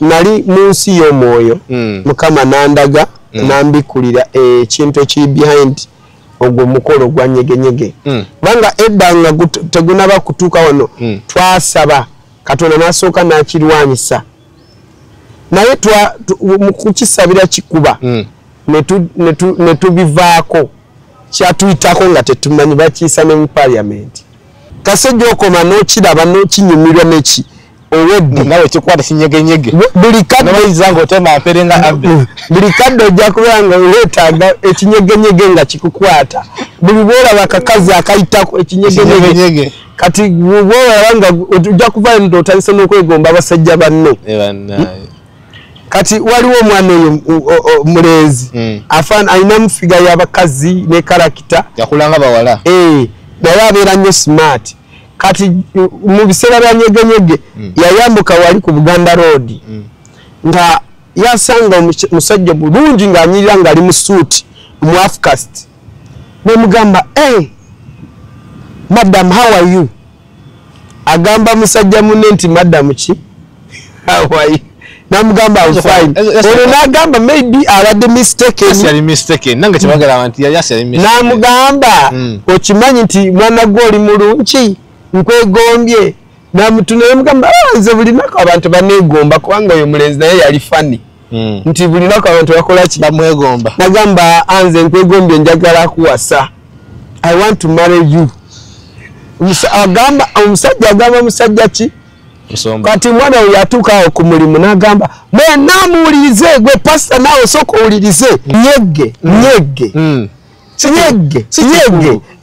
nali munsi y'omwoyo mukama nandaga nambikulira ekintu ekiri behind ogwo mukolo gwa nyege banga eddanga tegunaba kutuuka wano twasaba Katonda nasooka nakirwanyisa naye mukukisabira kikuba netubivaako kyatuyitako nga tetumanyi bakiisa ne mu parliament kasejja okoma n'okiraba n'okinyumirwa neki owedde nawe kikwata kinyegenyege buli kadde ojja kubanga weetaaga ekinyegenyege nga kikukwata buli bwolaba akakazi akayitako ekinyegenyege kati bwolaba nga ojja kuvaayo ndo otandise n'okwegomba abasajja banno kati waliwo omwana oyo mulenzi alinamu figa y'abakazi ne karakita yakulanga bawala naye abeera nnyo smart kati mu biseera bya nyegenyege yayambuka wali ku Buganda Road nga yasanga musajja bulungi ng'anyirira ng'ali mu suuti mu afcast nemugamba madam how are you agamba musajja munne nti madam ki how are you namugamba I'm fine ono nagamba maybe abadde mistaken nange kibagala abantu yali mistaken namugamba okimanyi nti mwana gwo oli mulungi nkwegombye namutunira mugamba nze buli nako abantu baneegomba kubanga oyo mulenzi naye yali fani nti buli nako abantu bakola ki bamwegomba nagamba anze nkwegombye njagala kuwasa I want to marry you omusajja agamba musajja ki kati mwana oyo yatuuka awo ku mulimu n'agamba mwena muwulirize gwe pasita naawe sooka owulirize nyegge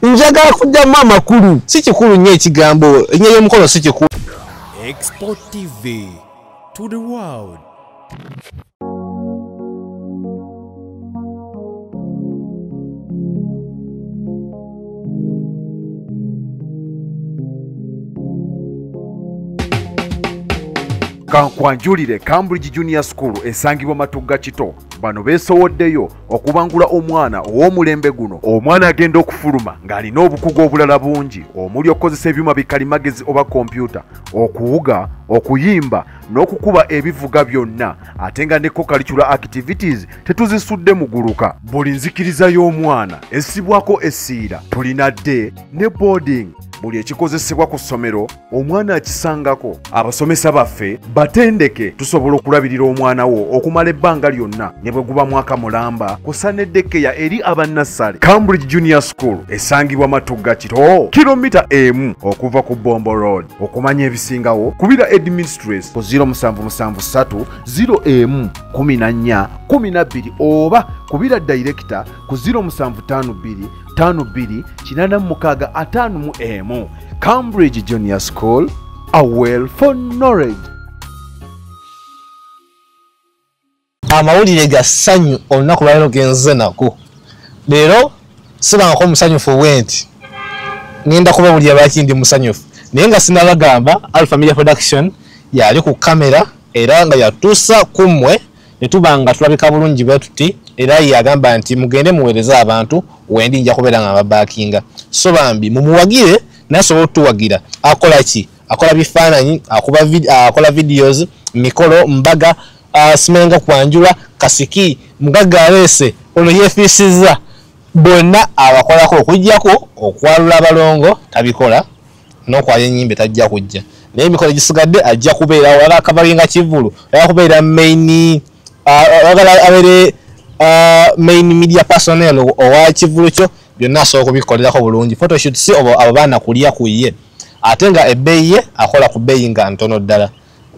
njagala kujjamu amakulu si kikulu nnyo ekigambo nnyo y'omukolo si kikulu. Export TV to the world. Kankwanjulire Cambridge Junior School esangibwa Matugga Kito bano beesowoddeyo okubangula omwana ow'omulembe guno omwana agenda okufuluma ng'alina obukugu obulala bungi omuli okukozesa ebyuma bikalimagezi oba kompyuta okuwuga okuyimba n'okukuba ebivuga byonna ate nga ne co-curricular activities tetuzisudde muguluka buli nzikiriza y'omwana essibwako essiira tulina dde ne boarding buli ekikozesebwa ku ssomero omwana akisangako abasomesa baffe batendeke tusobola okulabirira omwana wo okumala ebbanga lyonna ne bwe guba mwaka mulamba kusa n'eddekeya eri abannassale. Cambridge Junior School esangibwa Matugga Kito kilomita emu okuva ku Bombo Road. Okumanya ebisingawo kubira administrator ku 0773 011412 oba kubira director ku 0752 52 Cambridge Junior School, a well for knowledge. Amawulire ga ssanyu olunaku lwalero genze nako leero sibangako musanyufu wenti ngenda kubawulira lwaki ndi musanyufu naye nga sinabagamba Alpha Media Production yali ku kamera era nga yatuusa kummwe ne tubanga tulabika bulungi bwe tuti era yagamba nti mugende muweereze abantu wendi nja kubeera nga babakinga so bambi mumuwagire nasobola otuwagira akola ki akola bifaananyi akola videos mikolo mbaga simenga kwanjula kasiki mugaga alese ono yefiisiza bonna abakolako okujjako okwalula abalongo tabikola n'okwala ennyimbe tajja kujja naye emikolo gisigadde ajja kubeera wala akabalinga kivulu era kubeera main abere main media personnel owa kivulu kyo byonna asobola kubikolerako bulungi photoshoot si abo baana kulya kuye ate nga ebbeeyi ye akola ku bbeeyi nga ntono ddala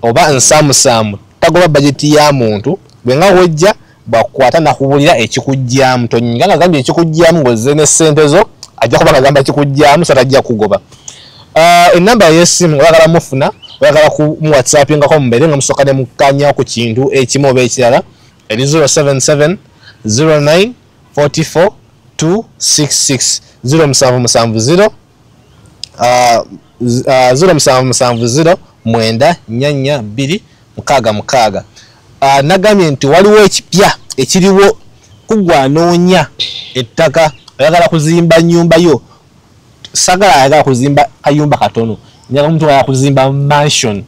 oba nsaamusaamu tagoba bajeti ya muntu bwe nga wejja bwakwata nakubulira ekikujjaamu tonyinga nga gambye ekikujjaamu ng'ozze ne ssente zo ajja kuba nga gamba ekikujjaamu so tajja kugoba. Ennamba y'essimu oyagala mufuna oyagala ku mu WhatsApp ngako mubeere nga musooka ne mukkanyawo ku kintu ekimu oba ekirala eri 077 09 44 266 0770 0770 mwenda nyanya 2 mukaaga. Nagambye nti waliwo ekipya ekiriwo kugwanoonya ettaka oyagala kuzimba nnyumba yo sagala ayagala kuzimba kayumba katono nyaga omuntu ayagala kuzimba mansion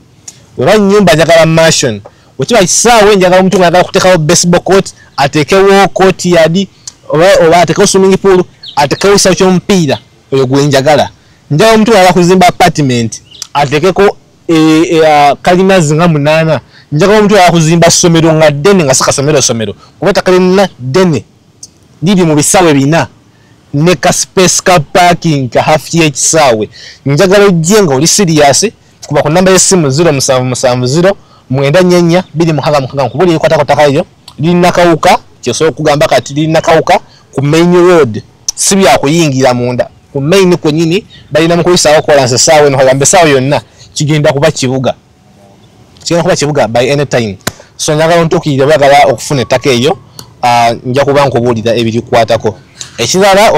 oba nnyumba njagala mansion Okiba kisaawe njagala omuntu ng'ayagala kuteekawo baseball court, ateekewo courtyard, oba ateekewo swimming pool, ateekewo ekisaawe ky'omupiira, oyo gwe njagala. Njagala omuntu ng'ayagala kuzimba apartment, ateekeko kalinazi nga 8. Njagala omuntu ng'ayagala kuzimba ssomero nga ddene nga si kasomero, kuba ettaka lyonna ddene liri mu bisaawe 4. Ne ka space ka parking ka hafi y'ekisaawe. Njagala ojje nga oli serious kuba ku namba y'essimu 0770 944 256 kubuli ekwatako takayo lina kawuka kyoso okugamba kati lina kawuka ku main road si bya kuyingira munda ku main kwenyini balina mu kuyisa okola nsaawe no hagambe sawa yonna kigenda kuba kibuga by any time. So njagala ntukirire bagala okufuna ettaka eyo nja kuba nkubulira ebiri kwatako. Ekirala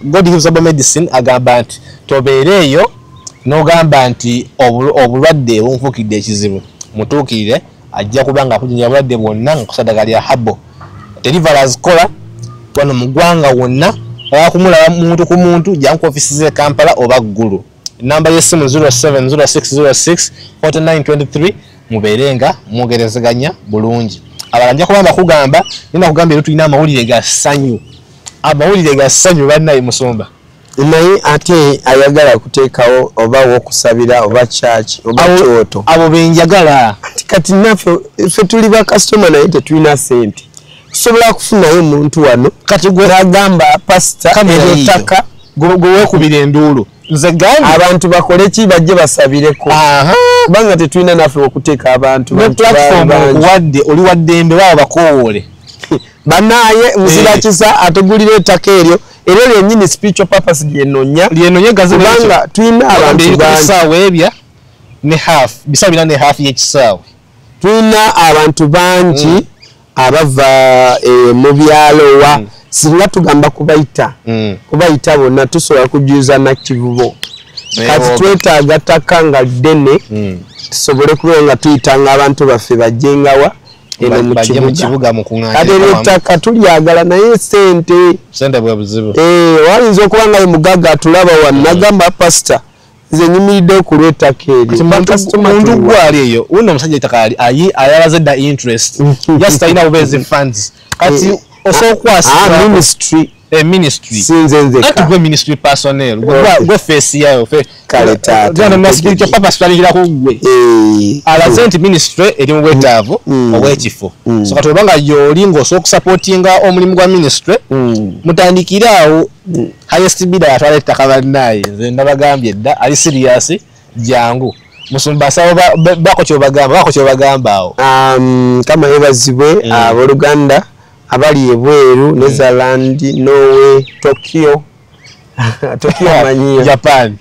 God Gives Herbal Medicine agamba nti tobeereeyo n'ogamba nti obulwadde bunfukidde ekizibu mutuukirire ajja kuba nga akujjanjaba obulwadde bwonna nga kusaddaga lya habo. Deliverers kola wano mu ggwanga wonna oba kumulaba muntu ku muntu jja ku ofisi ze Kampala oba Ggulu. Namba y'essimu 0706064923 mubeerenga mwogerezeganya bulungi. Abala nja kuba bakugamba nina kugamba era tulina amawulire ga ssanyu. Amawulire ga ssanyu bannaye Musumba. Naye ate ayagala kuteekawo oba wokusabira oba church oba kyoto. Abo benjagala. Kati naffe ffe tuli ba customer naye tetulina sente. Tusobola kufunayo omuntu wano kati gwe agamba pastor eby'ettaka gwe weekubira enduulu. Nze gambe abantu bakole ki bajje basabireko. Kubanga tetulina naffe okuteeka abantu platform okuwadde oli waddembe baba bakoowole. Banaye muzira kisa atugulira ettaka eryo era lyennyini spiritual purpose lyenonya gazo kubanga tulina abantu bangi ne half bisabira ne half y'ekisaawe. Tulina abantu bangi abava mu byalo wa singa tugamba kubayita bonna tusobola kujuza na kivubo. Kati twetaaga ttaka nga ddene tusobole kubeera nga tuyitanga abantu baffe bajjengawa eno mu kibuga kati ettaka tulyagala naye sente bwe buzibu. Wayinza okuba nga ye mugagga atulaba wano nagamba pastor nze nyimiridde okulw'ettaka eryo. Muntu gwali eyo uno omusajja ettaka ayalaze dda interest just alina bubeezi funds kati osokwasa ministry sinze nzeka ati gwe ministry personnel gwe face yayo kale taata na spiritual purpose twaligira ku gwe alaze nti ministry eri mu bwetaavu obwekifo. So kati obanga yolinga osokusupportinga omulimu gwa ministry mutandikiraawo highest bidder atwala ettaka bannaye nze ndabagambye dda ali serious jangu Musumba sawa bako kyobagamba awo. Kama yebazibwe abooluganda abali ebweru Netherland, Norway, Tokyo manyiyo Japan.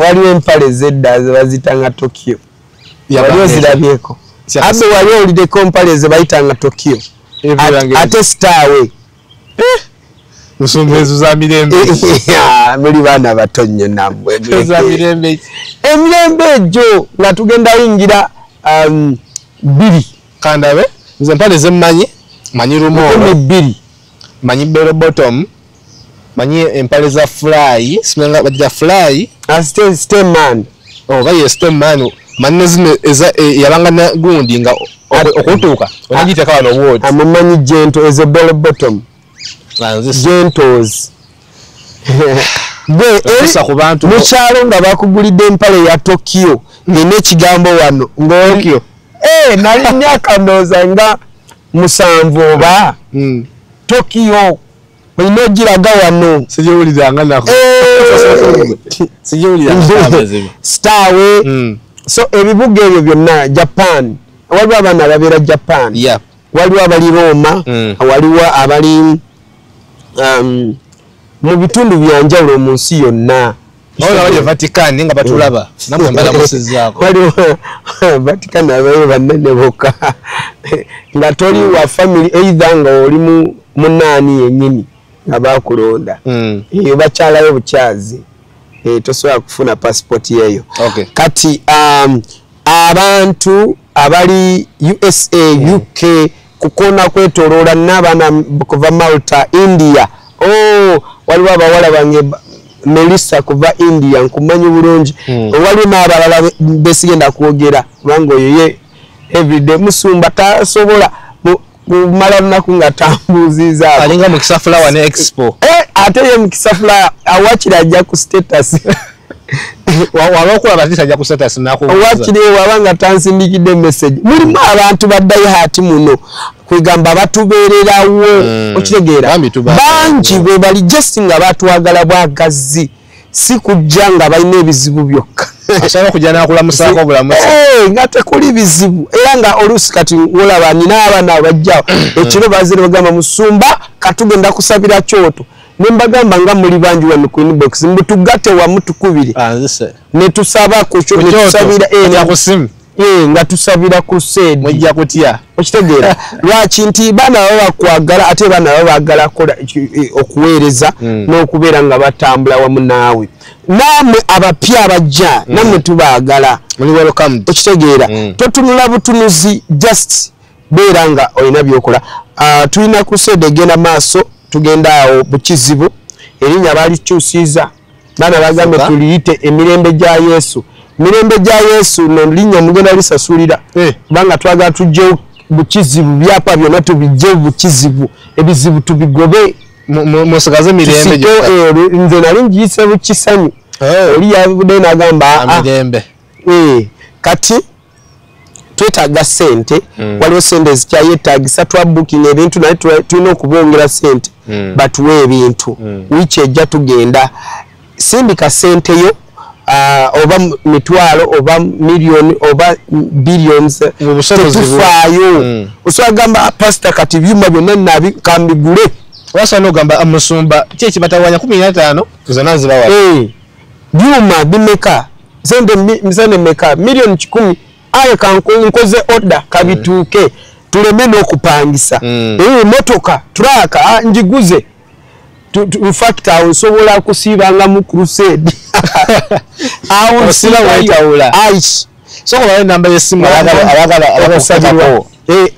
Waliwo empale zedda bazitanga Tokyo. Waliwo zirabyeko. Abe waliwo olideko empale ze bayitanga Tokyo. Ate Starway. Musumba ezo za mirembe. Muri bana batonyo nabwe. Za mirembe. Emirembe ejo nga tugenda yingira 2 kandabe nze empale zemmanyi manyi rumo 2 manyi bell bottom manyi empale za fly simenga bajja fly stay man baye stay man manne zine eza yabanga na gundi nga okutuuka onagiteka wano word amumanyi gentle as a bell bottom gentles Esa ku bantu mukyalo nga bakugulidde empale ya Tokyo nina ekigambo wano ng'Tokyo nali myaka ndowooza nga 7 oba Tokyo olina ogiraga wano sigiwuliranga nako Starway. So ebibuga ebyo byonna Japan waliwo abaana ababeera Japan waliwo abali Roma waliwo abali mu bitundu byanjawulo mu nsi yonna. Waliwo Vatican nga batulaba namwe mbala musizaako waliwo Vatican abayo banene bokka nga toli wa family either nga oli munaani yennyini nga bakulonda bakyalayo bukyazi tosobola kufuna passport yeyo. Kati abantu abali USA UK kukona kwetoloola n'abaana kuva Malta India waliwo abawala bange Melissa kuva India nkumanyi bulungi waliwo n'abalala besigenda kwogera kubanga oyo ye everyday musumba tasobola mala lunaku nga tambuziza alinga mu Kisafulawa ne expo ate ye mu Kisafulawa awakira ajja ku status wabakula batisa ajja ku status awakire wabanga tansindikidde message mulimu abantu baddayi hati muno kwegamba batubeererawo okitegeera bangi bwe bali just nga batwagala bwagazi si kujja nga balina ebizibu byokka asaba kujja nakulamusako bulamusa nga tekuli bizibu era nga oluusi kati olaba nina abaana abajjawo ekiro bazire bagamba musumba katugenda kusabira kyoto nembagamba nga muli bangi wano ku inbox mbutugatte wamu tukubire ne tusaba ku kyoto ne tusabira kusimu nga tusabira crusade mujja kutya okitegeera lwaki nti baana baba bakwagala ate baana baba baagala kola okuweereza n'okubeera nga batambula wamu naawe namwe abapya abajja namwe tubaagala okitegeera totunula butunuzi just beera nga olina byokola tulina crusade egenda maaso tugenda awo bukizibu erinnya balikyusiiza baana bagambe tuliyite emirembe gya Yesu mirembe gya Yesu no linnya mugenda lisasulira banga twagala tujje bukizibu byapa byonna tubijje bukizibu ebizibu tubigobe musigaze mirembe nze nali njiyise bukisanyu oli yavude n'agamba mirembe kati twetaaga sente waliwo sente zikyayetaagisa twa booking ebintu naye tulina okubongera sente batuwe ebintu wiiki ejja tugenda sindika sente yo oba mitwalo oba million oba billions tetufaayo osagamba pastor kati byuma byonna nabi kambigule wasa no gamba amusumba kyeki batawanya 15 zona zibawa byuma bimeka zende meka million 10 aye kankoze order kabituuke tuleme n'okupangisa motoka traka njiguze in fact awosobola kusiibanga mu crusade awo sila waitawula aish so kwa namba yesimu abagala kusabirwa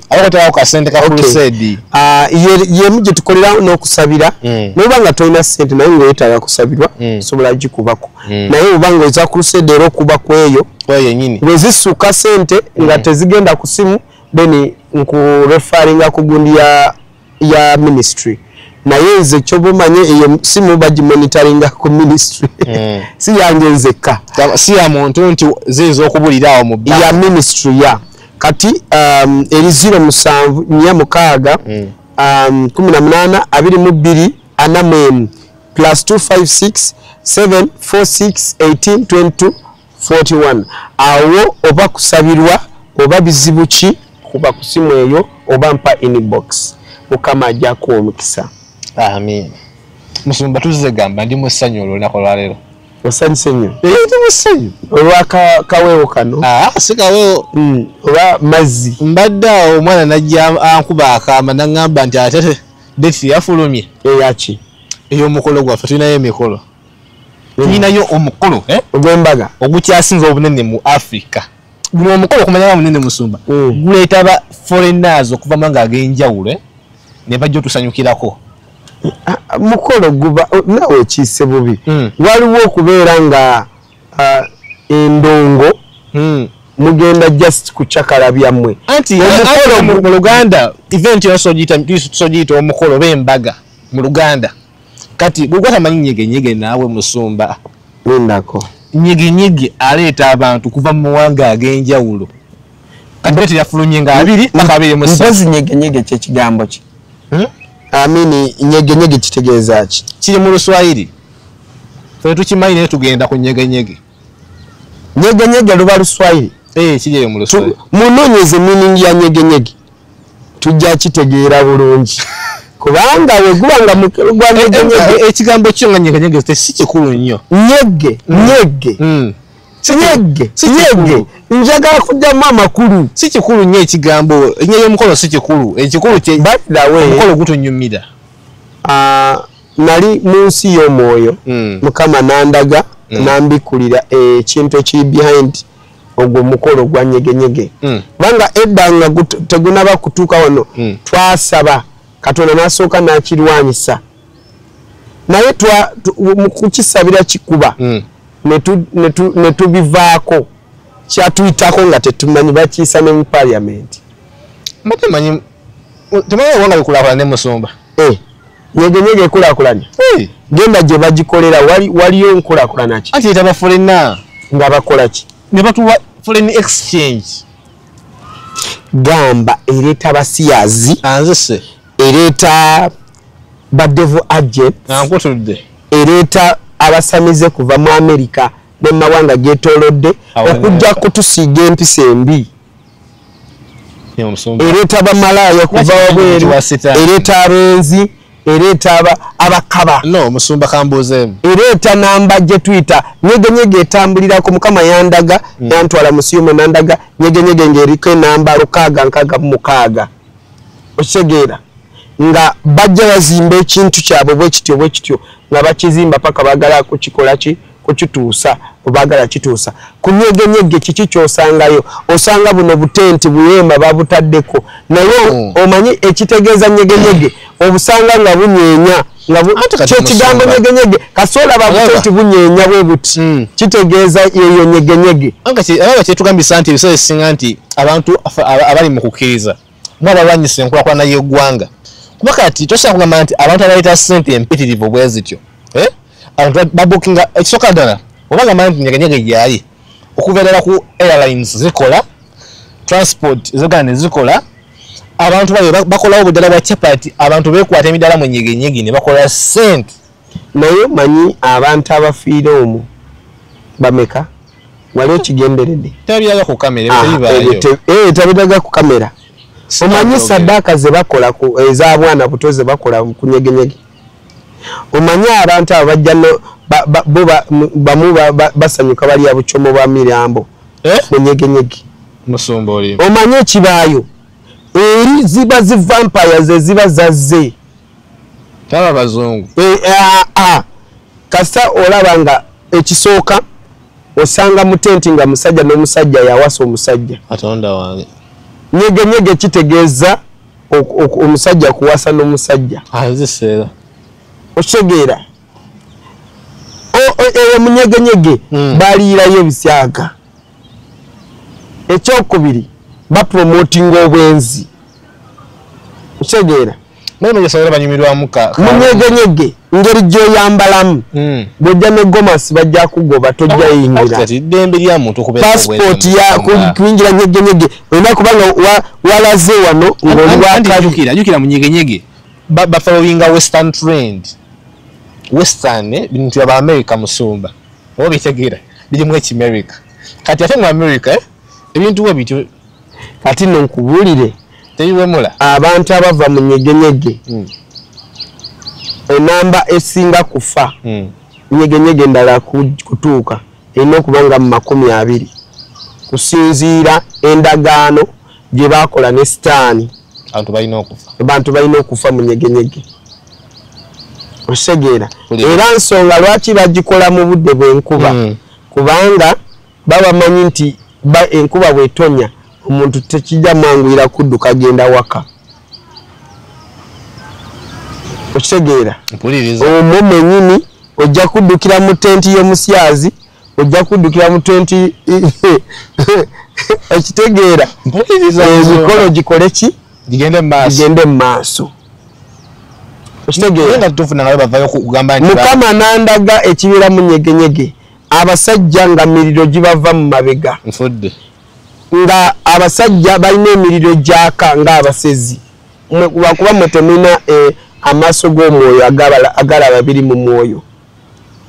abagala ku sente ka crusade ye muje tukolera n'okusabira nobanga toina sente naye ngoyetaga kusabirwa sobola jikubako naye obanga eza crusade ero kuba kweyo nyini wezisuka sente nga tezigenda kusimu then nku referringa ku gundi ya ministry naye nze kyobumanye eyo simu baji monitoringa ku ministry si yange nzeka si ya muntu nti zizo okubulira awo mu ya ministry ya kati eri 07 nyamukaaga 18 22 anamem +256 746 18 22 41 awo oba kusabirwa oba bizibu ki kuba kusimu eyo oba mpa inbox mukama ajja ku omukisa. Amen. Musumba tuzize gamba ndi musanyo olunako lwalero. Osanyise nnyo. Ndi musanyo. Olwaka kawewo kano. Si kawewo. Oba mazzi. Mbadde omwana najja ankuba akama nangamba nti atete deti yafulumye. Eyaki? Ey'omukolo gwaffe tulinayo emikolo. Tulinayo omukolo ogw'embaga ogukyasinza obunene mu Africa. Guno omukolo kumanya munene Musumba. Guleeta ba foreigners okuva manga ag'enjawulo ne bajja otusanyukirako. Mukolo guba nawe kise bubi waliwo okubeera nga endongo mugenda just kuchakala byammwe anti omukolo mu Luganda event yosojita omukolo b'embaga mu Luganda kati bugwa manyi nyege naawe Musumba wendako nyege aleeta abantu kuva mu wanga ag'enjawulo kati yafulumye nga abiri makabiri musazi nyege kye kigambo ki amini nyege kitegeeza ki kiri mu Luswahili fe tukimanyi ne tugenda ku nyege luba Luswahili kiri mu Luswahili munonyeze meaning ya nyege tujja kitegeera bulungi kubanga we gubanga mukero gwa nyege ekigambo kyo nga nyege si kikulu nnyo nyege njagala kujjamu amakulu si kikulu nnyo ekigambo nnyo y'omukolo si kikulu ekikulu kye omukolo gutunyumira nali mu nsi y'omwoyo mukama nandaga nambikulira ekintu ekiri behind ogwo mukolo gwa nyege kubanga edda nga tegunaba kutuuka wano twasaba Katonda nasooka nakirwanyisa naye kukisabira kikuba ne tubivaako kyatuyitako nga tetumanyi bakiisa ne mu parliament. Matemanyi temanyi wanga bikulakula ne Musumba. Nyegenyege ekulakulanya. Genda gye bagikolera waliyo enkulakulana ki? Ati etaba foreigner nga bakola ki? ne batuwa foreign exchange. Gamba ereeta abasiyazi, Anzise ereeta ba devil agent, ankutudde. ereeta abasamize kuva mu America ne mawanga getolodde okujja kutusiiga empisa embi. Ereeta bamalaya kuva wabweru, ereeta abenzi, ereeta abakaba. No, Musumba kambuzeemu. Ereeta namba gye tuyita nyegenyege etambulirako Mukama yandaga yantwala musiyume nandaga nyegenyege ng'eriko enamba 666. Okitegeera nga bajja bazimba ekintu kyabwe bwe kityo nga bakizimba paka bagala kukikola ki kukituusa kubagala kituusa. Ku nyegenyege kiki kyosangayo? Osanga buno butenti buyemba babutaddeko naye omanyi ekitegeeza nyegenyege obusanga nga bunyeenya nga kigambo nyegenyege kasola babutenti bunyeenya bwe buti kitegeeza yeyo nyegenyege. Anga kyetugambisa nti ebiseera ebisinga nti abantu abali mu kukkiriza mwabalwanyisa enkulaakulana y'eggwanga kuba kati tosobola kugamba nti abantu abayita ssente empitirivu bwe zityo abantu babukinga ekisooka ddala oba gamba nti nyegenyege gyayi okuva ku airlines zikola transport zigane zikola abantu bakolawo obuddala bwa chapati abantu beekwata emiddala mu nyegenyege ne bakola ssente. Naye manyi abantu abafiire omwo bameka wali okigenderedde tabiraga ku kamera ebyo tabiraga ku kamera. Omanyi saddaaka ze bakola ez'abwana buto ze bakola ku nyegenyege. Omanyi abantu abo bajja bamu basanyuka bali abuchomo ba mirambo mu nyegenyege. Musumba oli omanyi ekibaayo eri ziba zi vampires eziba zazze taba bazungu kasa olaba nga ekisooka osanga mutenti nga musajja n'omusajja yawasa omusajja atonda wange nyegenyege kitegeeza omusajja kuwasa n'omusajja aziseera okigeera munyegenyege baliirayo ebisyaga. Ekyokubiri bapromoting obwenzi okigeera munyegenyege ngeri gyoyambalamu bwojja ne gomasi bajja kugoba tojja yingira passport ya kuyingira nyegenyege olina kubanga walaze wano ng'oliwakajukira munyegenyege bafollowinga western trend. Western bintu ya America Musumba oba bitegeera biri mu America kati ate mu America ebintu bwe bityo kati nkubuulire teyiwemula abantu abava mu nyegenyege enamba esinga kufa nyegenyege endala kutuuka erina okuba nga mu 20 kusinziira endagaano gye baakola ne sitaani. Abantu balina okufa mu nyegenyege osegeera era nsonga lwaki bagikola mu budde bw'enkuba kubanga babamanyi nti enkuba bwetonya omuntu tekijja mwanguyira kudduka genda waka okigeera omwo menyini ojja kuddukira mu tenti y'omusyazi ojja kuddukira mu tenti ekitegeera emikolo gikole ki gigende mu maaso. Mukama nandaga ekibira mu nyegenyege abasajja nga miriro gibava mu mabega nga abasajja balina emiriro gyaka nga abasezi lwakuba mwe temulina amaaso g'omwoyo agalaba biri mu mwoyo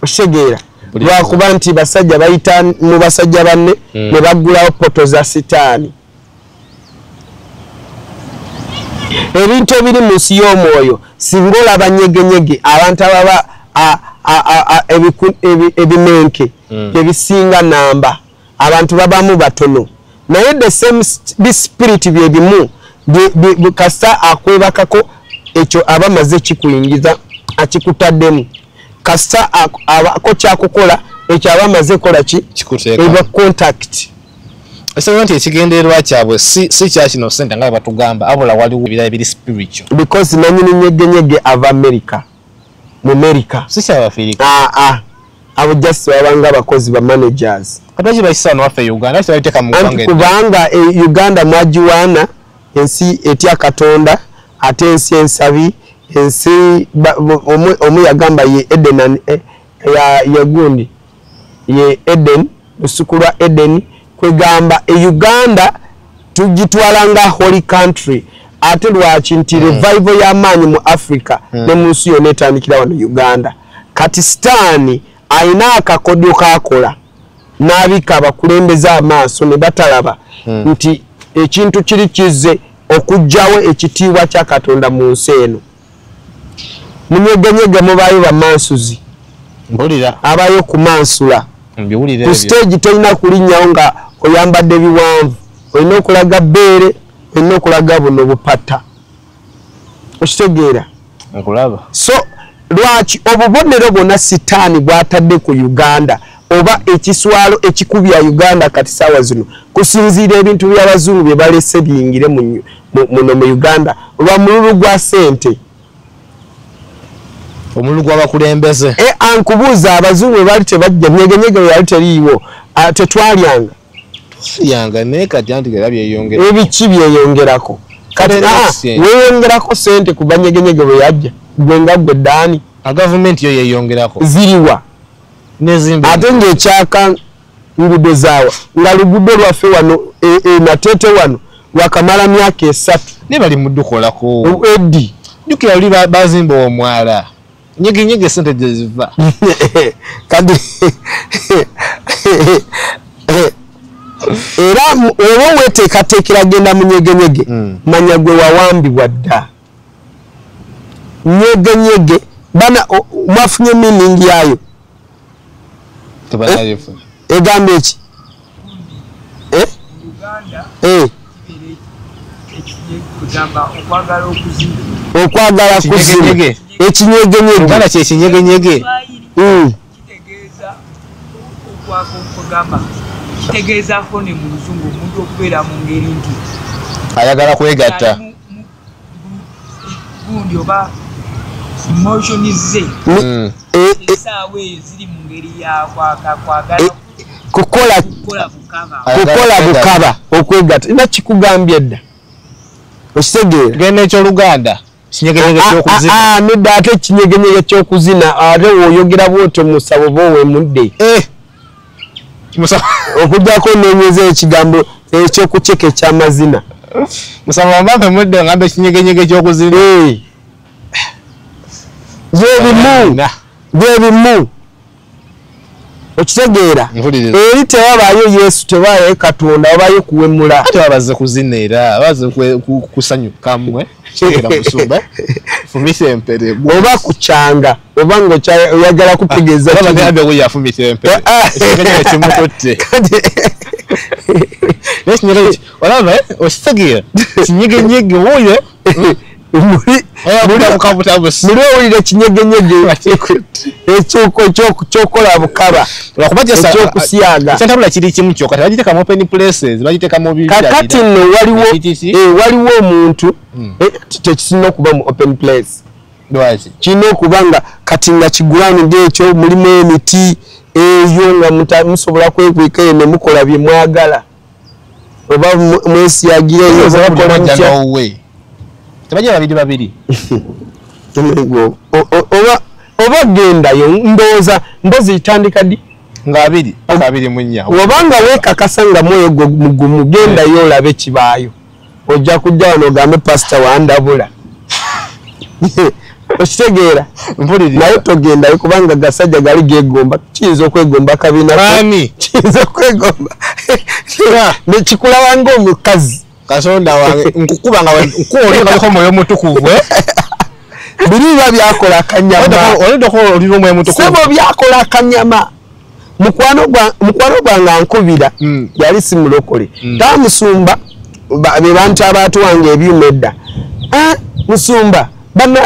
okitegeera lwakuba nti basajja bayita mu basajja banne ne baggulawo poto za sitaani. Ebintu ebiri mu nsi y'omwoyo singa olaba nyegenyege abantu ababa ebimenke ebisinga namba abantu babamu batono naye the same spirit bye bimu kasa akwebakako ekyo abamaze kikuyingiza akikutaddemu kasa ko kyakukola ekyo abamaze kola ki eba contact. Ese nti ekigendererwa kyabwe si kya kino sente nga batugamba abula waliwo ebira ebiri spiritual because nanyini nyegenyege ava America mu America si kya Africa abo just wabanga abakozi ba managers Kataji baisano wafe Uganda tunaiteka mu Uganda. Kubanga Uganda mwajiwana ensi etya Katonda ate ensi ensabi ensi omu yagamba ye Eden ya gundi ye Eden usukulwa Eden kwegamba Uganda tugitwalanga holy country ate lwaki nti revival y'amaanyi mu Africa ne mu nsi yonna etandikira wano Uganda kati Sitaani ayina akakodyo kakola n'abika abakulembeze amaaso ne batalaba nti ekintu kiri kizze okujjawo ekitiibwa kya Katonda mu nsi eno. Munyegenyege mubaayo bamansuzi abayo kumansula ku stage tolina kulinnyawo nga oyambadde biwanvu olina okulaga bbeere olina okulaga buno bupata okitegeera so lwaki obubonero bwonna Sitaani bwatadde ku Uganda oba ekiswalo ekikubya Uganda kati saawa zino kusinziira ebintu by'abazungu bye balese biyingire muno mu Uganda olwa mululu gwa sente omululu gw'abakulembeze ankubuuza abazungu bali tebajja nyegenyege yali teriiwo tetwalyanga naye kati anti era byeyongera ebiki byeyongerako kati weeyongerako sente ku banyegenyege bwe yajja gwe nga gwe ddaani gavumenti yo yeeyongerako ziriwa ate ng'ekyaka ngudo zaawa nga lugudo lwaffe wano Nateete wano lwakamala myaka 3 ne bali muddukolako eddi jukira luli bazimba omwala nyegenyege sente gye ziva kati era oba weteekateekera genda mu nyegenyege manya gwe wawambibwa dda nyegenyege bana mwafunye meaning yayo egamba eki okwagala kuzima ekinyegenyege kyekinyegenyege kitegeezako ne mu luzungu omuntu okubeera mu ngeri nti ayagala kwegatta gundi oba emotionize esaawa eyo ziri mu ngeri yakwagala kukola bukaba okwegatta ina kikugambye dda okitegeera genda ekyoluganda kinyegenyege kyokuzina nedda ate kinyegenyege kyokuzina ate woyogera bwotyo musabo bowe mudde okujjako nenyeza ekigambo ekyokuceka ekyamazina musaba mbampe mudde ngambe kinyegenyege kyokuzina byebimu okitegeera eri tewabaayo Yesu tewaayo Katonda wabaayo kuwemula ate babaze kuzina era babaze kusanyukamwe kyekera musumba fumise empere oba kukyanga oba ng'oyagala kutegeeza babagambe we yafumise empere ekigenyegenyege kimutotte nekinyegenyege olaba okitegeera kinyegenyege woyo muri owulire kinyegenyege ekyokola bukaba ekyokusyaga ekyantabula kiri kimu kyokka tebagiteeka mu open places bagiteeka mu kakati nno waliwo omuntu tekisina okuba mu open place kirina okuba nga kati nga kigwanidde ekyo mulimu emiti eyo nga musobola kwekwika eyo ne mukola bye mwagala oba mwesyagireyo tebajja babiri oba gendayo ndowooza mbozi itandika ddi nga 2 obanga weekakasa nga mwoyo mugumu gendayo olabe kibaayo ojja kujja wano ogambe pasita wandabula okitegeera naye togendayo kubanga gasajja gali gegomba kiyinza okwegomba kabiina kiyinza okwegomba nekikulaba ng'omukazi Katonda wange nkukuba nga nkuolinga moyo mutukuvu biriba byakola akanyama olidoko oliro moyo mutukuvu sebo byakola akanyama mukwano gwange ankubira yali simulokole tamusumba be bantu abantu wange ebyuma edda musumba bana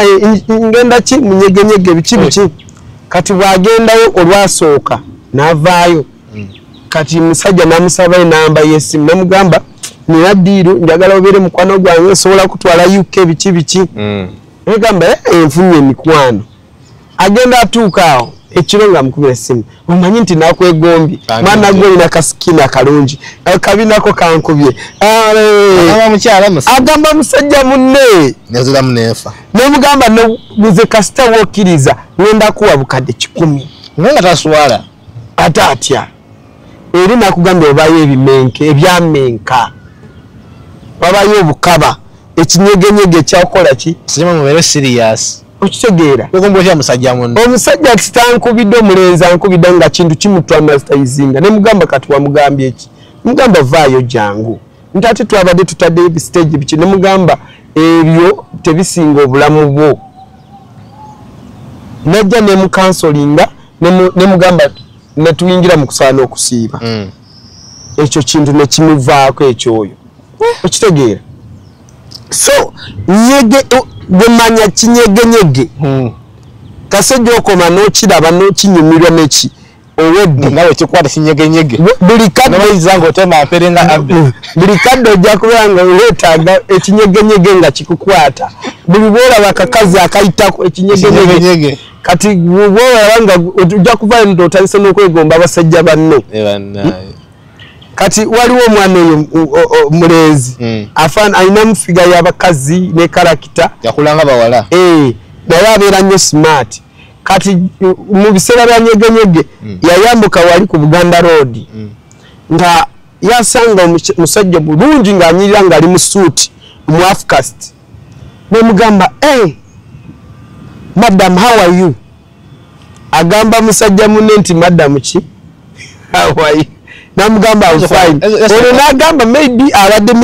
ngenda ki munyegenyege biki kati bwagendayo olwasooka n'avaayo kati musajja namusaba enamba y'essimu namugamba nina ddiiru njagala obeere mukwano gwange osobola kutwala UK biki negamba enfunye emikwano agenda atuuka awo ekiro nga mukubira simu omanyi nti nakwegombi mwana gwe ina kasikina kalungi akabinako kankubye agamba musajja munne nezira munefa nemugamba muze kasita wokiriza ngenda kuwa bukadde 10 nga taswala atatya eri nakugambye obayo ebimenke ebyamenka babayo obukaba ekinyegenyege kyakola ki sijama mubere serious okitegeera ogombya musajja munno omusajja kitankubidde omulenzi ankubidde nga kintu kimutwa masteryizinga ne mugamba kati wamugambye eki mugamba vaayo jangu ntate twabadde tutadde stage biki ne mugamba ebyo tebisinga obulamu bwo najja ne mukansolinga ne mugamba netuyingira mu kusaana okusiiba ekyo kintu ne kimuvaako ekyoyo okitegeera so nyege bwemanya kinyegenyege kasejja okoma n'okiraba n'okinyumirwa neki owedde nawe kikwata kinyegenyege buli kadde otema aperenga abbe buli kadde ojja kubeera nga oleetaaga ekinyegenyege nga kikukwata buli bwolaba akakazi akayitako ekinyegenyege kati bwolaba nga ojja kuvaayo nti otandise n'okwegomba abasajja banno kati waliwo omwana oyo mulenzi alina mufiga y'abakazi ne karakita yakulanga bawala naye abeera nnyo smart kati mu biseera bya nyegenyege yayambuka wali ku Buganda Road nga yasanga musajja bulungi ng'anyirira ng'ali mu suuti mu afcast nemugamba madam how are you agamba musajja munne nti madam ki how are you namugamba fine ono nagamba maybe abadde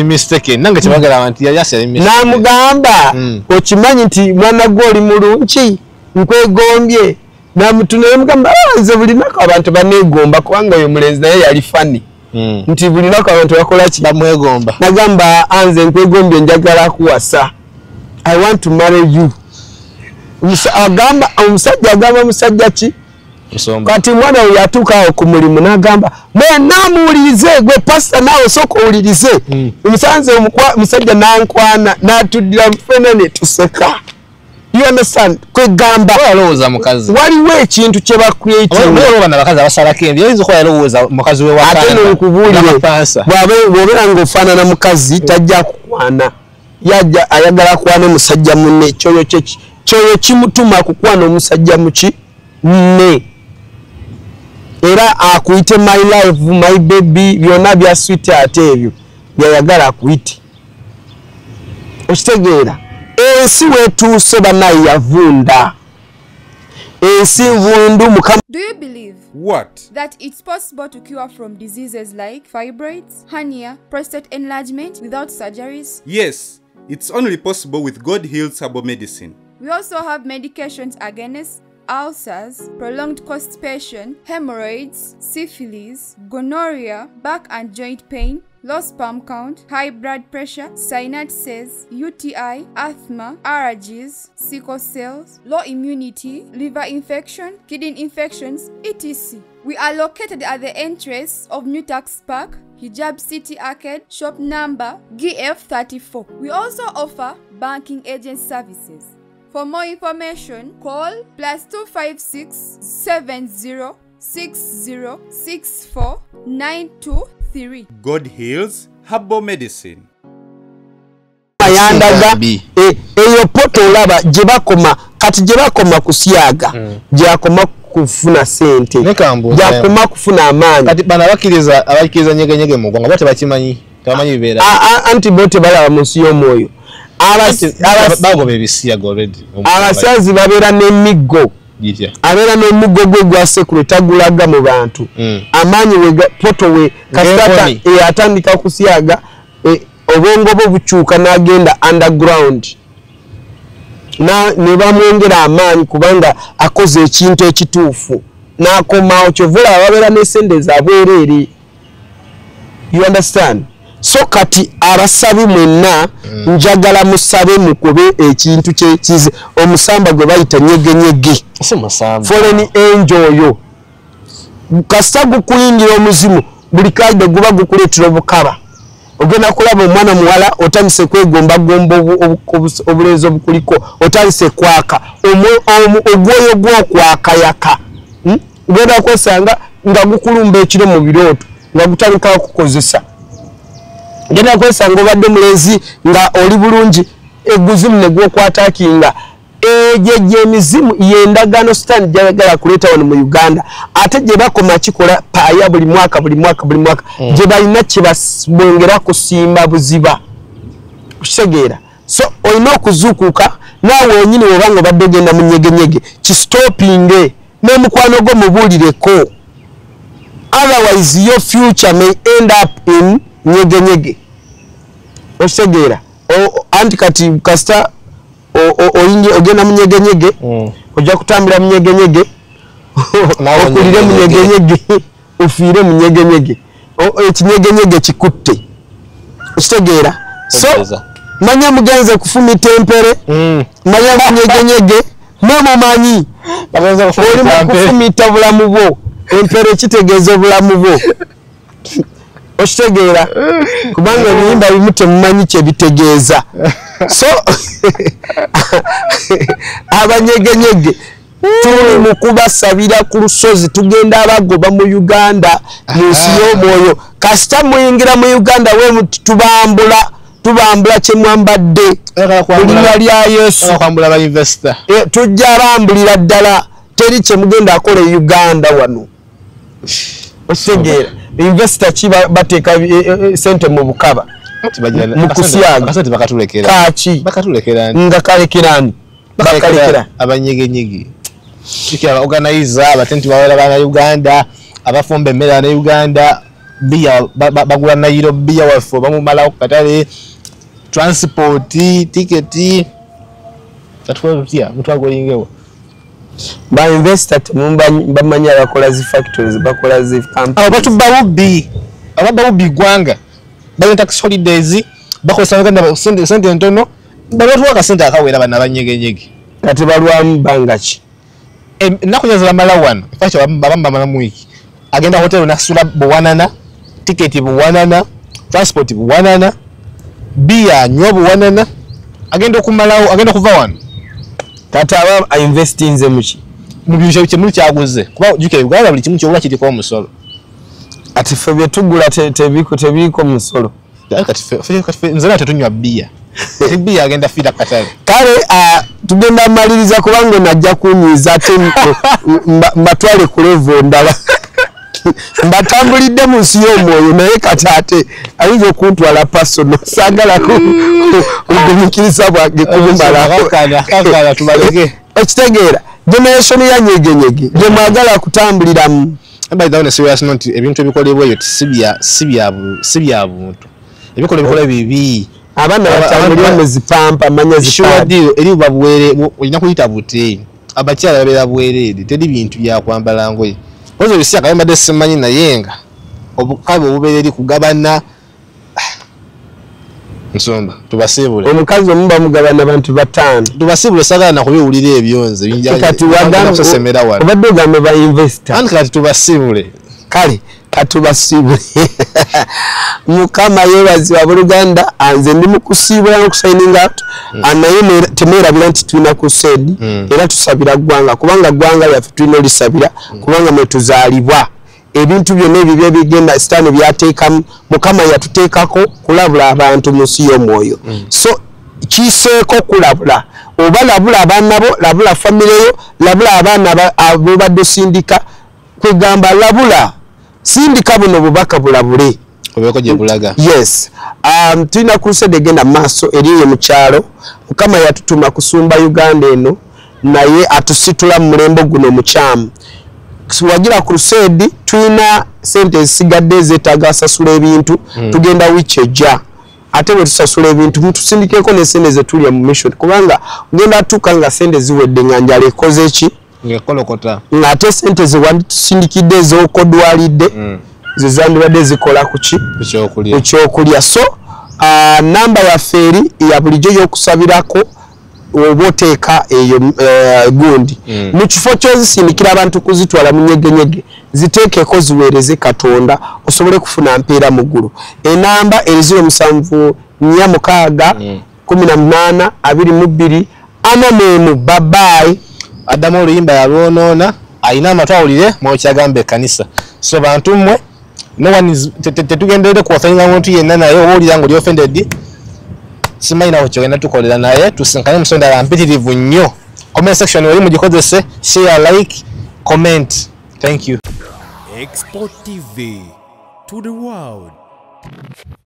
mistaken nange kibagala abantu yali mistaken namugamba okimanyi nti mwana gwe oli mulungi nkwegombye namutunira mugamba nze buli nako abantu baneegomba kubanga oyo mulenzi naye yali fani nti buli nako abantu bakola ki bamwegomba nagamba anze nkwegombye njagala kuwasa I want to marry you omusajja agamba musajja ki kati mwana we yatuuka ku mulimu n'agamba namuwulirize gwe pasita naawe sooka owulirize musanze musajja nankwana n'atuddira mufena ne tuseka you understand kwegamba alowooza mukazi waliwo ekintu kye bakreatingbana abakazi abasalako embi oyinza okuba yalowooza mukazi we ate nokubuulire bw'obeera ng'ofaanana mukazi tajja kukwana yajja ayagala kwana musajja munne ekyoyo kimutuma kukwana omusajja muki ne era akuyite my life my baby byonna bya sweet ate ebyo byayagala akuyite okitegeera ensi wetuuse banayi yavunda ensi nvundu mukama. Do you believe What? that it's possible to cure from diseases like fibroids, hernia, prostate enlargement without surgeries? Yes, it's only possible with God Heals Herbal Medicine. We also have medications against ulcers, prolonged constipation, hemorrhoids, syphilis, gonorrhea, back and joint pain, low sperm count, high blood pressure, sinuses, UTI, asthma, allergies, sickle cells, low immunity, liver infection, kidney infections, etc. We are located at the entrance of New Tax Park, Hijab City Arcade, shop number GF34. We also offer banking agent services. For more information, call +256 70 60 64 923. God Heals Herbal Medicine. Ayandaga eyo poto olaba gye bakoma kati gye bakoma kusyaga gyakoma kufuna sente gyakoma kufuna amaanyi kati bana abakiriza nyegenyege mu ggwanga bote bakimanyi tabamanyi bibeera anti bote balaba mu nsi y'omwoyo abasazi babeera n'emiggo abeera n'omuggo gwe gwa sekule tagulaga mu bantu amaanyi poto we kasitata atandika kusyaga obwongo bwo bukyuka n'agenda underground ne bamwongera amaanyi kubanga akoze ekintu ekituufu n'akomaawo kyovula babeera n'esente zabwereere. You understand? So kati abasabi mwenna njagala musabe mukube ekintu kyekize omusamba gwe bayita nyegenyege foreign angel oyo kasita gukuyingira omuzimu buli kaide guba gukuleetera obukaba ogenda kulaba omwana muwala otandise kwegomba gomba obulenzi obukuliko otandise kwaka ogwoyo gw'okwakayaka ogenda kwesanga nga gukulumba ekiro mu birooto nga gutandika kukozesa ogenda kwesanga obadde mulenzi nga oli bulungi eguzimu ne gw'okwatakinga ejo emizimu yendagano sitani gyayagala kuleeta wano mu Uganda ate gye bakoma kikola paaya buli mwaka gye balina kye bongera kusimba buziba okitegeera so olina okuzuukuka naawe wenyini webanga obadde ogenda mu nyegenyege kistopinge n'omukwano gwo mubuulireko otherwise your future may end up in nyegenyege okitegeera anti kati kasita ogenda mu nyegenyege ojja kutambula mu nyegenyege okulire mu nyegenyege ofiire mu nyegenyege ekinyegenyege kikutte okitegeera so manya mugenze kufumita empere manya mu nyegenyege nomumanyi oli mu kufumita bulamu bwo empere kitegeeza obulamu bwo okitegeera kubanga ebiyimba bimu temumanyi kye bitegeeza so abanyegenyege tuli mu kubasabira ku lusozi tugenda abagoba mu Uganda mu nsi y'omwoyo kasita muyingira mu Uganda we tubambula kye mwambadde mu linnya lya Yesu tujja bambulira ddala teri kye mugenda akola e Uganda wano okitegeera investor ki bateeka sente mu bukaba mukusyaga kaki nga kalekerani bakalekera abanyegenyege kikya organize abatenti bawera bana Uganda abafumbe mera na Uganda biya bagula na Nairobi biya wafo bamumala okatale transport ticket tatwatia mutwago yingewa ba investor bamanya bakola zi factories bakola zi companies abatu babubi gwanga bali tax holidays bakosa Uganda sente ntono balatu wakasente akawera bana banyegenyege kati balwamu bangaki nakunyaza mala wano facha babamba mala mwiki agenda hotel nasula buwanana ticket buwanana transport buwanana bia nyobu buwanana agenda okumalawo agenda kuva wano kati aba invest in zemuchi mu byusho kimuli kyaguze kuba juke Uganda buli kimu kyobula kitiko omusolo ati febye tugula tebiko musolo kati nzana tetunywa bia bia agenda fida katale kale tugenda maliriza kubanga najja kunyiza ate mbatwale ku level ndala mbatambulidde mu nsi y'omwoyo naye katate ayinza okuntwala personal sagala okugumikiriza bwange kubumala tubalege ekitegeera generation ya nyegenyege gye mwagala kutambuliramu by the way serious note ebintu ebikolebwa eyo sibya buntu ebikola bikola bibi abana batambulira mu zipampa manya zipampa eri babuwere olina kuyita bute abakyala babera bwerere tedi bintu bya kwambala ngoye ozo bisiya kayamba desemanyi na yenga obukabe obubereri kugabana nsonda tubasibule omukazi omumba mugabana abantu batano tubasibule sagala na kubiwulira ebyonze binjaje kati wagamba kusemera wala obadde ogamba ba investor anti kati tubasibule kale katubasibule mukama yebaziwa buluganda anze ndi mukusibula no signing out anaye temerabira nti tulina kusedi era tusabira gwanga kubanga gwanga yaffe tulina lisabira kubanga mwe tuzalibwa ebintu byonna ebyo bigenda sitani byateekamu mukama yatuteekako kulabula abantu mu nsi y'omwoyo so kiseeko kulabula oba labula abaana bo labula famire yo labula abaana abo badde sindika kwegamba labula sindika buno bubaka bulabule obeko gye bulaga yes tulina crusade egenda maaso eriye mu kyalo mukama yatutuma kusumba Uganda eno naye atusitula mu mulembo guno mukyamu wagira crusade tulina sente ezisigadde zeetaaga asasula ebintu tugenda wiiki ejja ate bwe tusasula ebintu mutusindikeko ne sente zetulya mu mission kubanga ugenda atuuka nga sente ziwedde nga njala ekoze eki ngekolokota ng'ate sente zewanditusindikidde ez'okodwalidde zezandibadde zikola kuki ekyokulya so namba yaffe eri ya bulijjo y'okusabirako oba oteeka eyo gundi mu kifo ky'ozisindikira abantu kuzitwala mu nyegenyege ziteekeko ziweereze Katonda osobole kufuna mpeera mu ggulu. Enamba 0776 18 babayi Adamu oluyimba yalwonoona ayina amatwawulire mwokyagambe kanisa. So bantu mmwe no one is tetugenderedde kuwafanyinga muntu yenna naye oba olira nga oli offended simanyi nawe kyogenda tukolera naye tusinkane musonda la mpitirivu nnyo. Comment section wali mugikozese, share, like, comment. Thank you. Export TV to the world.